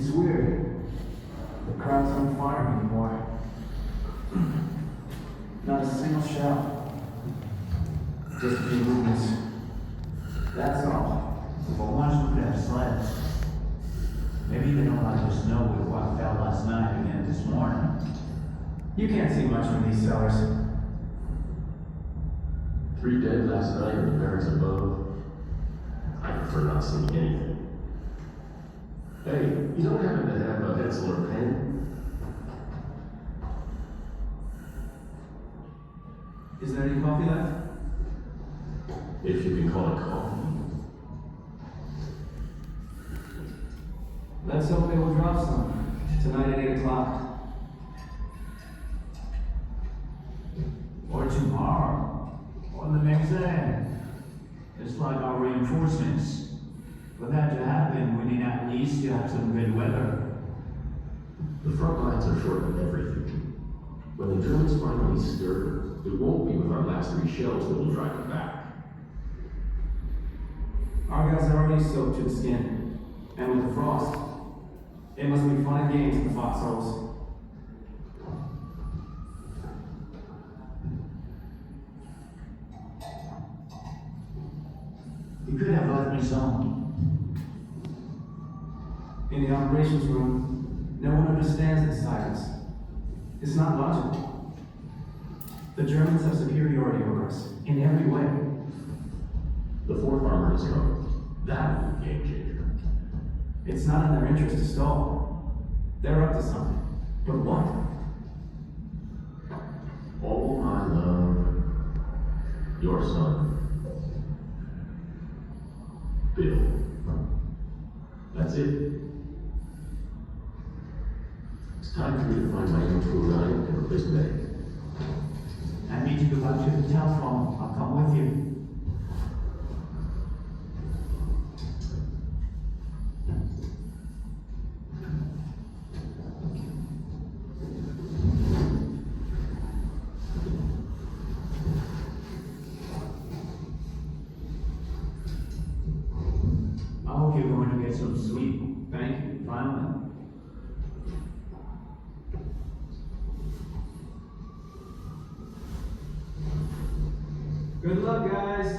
It's weird. The crowd's on fire anymore. Not a single shout. Just a few movements. That's all. For once we could have sleds. Maybe they don't let us know what fell last night again this morning. You can't see much from these cellars. 3 dead last night in the barracks above. I prefer not seeing anything. Hey, you don't happen to have a pencil or pen? Is there any coffee left? If you can call it coffee. Let's hope they will drop some. Tonight at 8 o'clock. Or tomorrow. Or the next day. It's like our reinforcements. For that to happen, we need at least to have some good weather. The front lines are short of everything. When the Germans finally stir, it won't be with our last 3 shells that will drive them back. Our guys are already soaked to the skin. And with the frost, it must be fun and games in the foxholes. You could have left me some. In the operations room, no one understands the silence. It's not logical. The Germans have superiority over us in every way. The 4th Armored is coming. That will be a game changer. It's not in their interest to stall. They're up to something. But what? All my love, your son, Bill. That's it. It's time for me to find my own tool line and replace Betty. I need to go back to the telephone. I'll come with you. I hope you're going to get some sleep. Thank you, finally. Good luck, guys.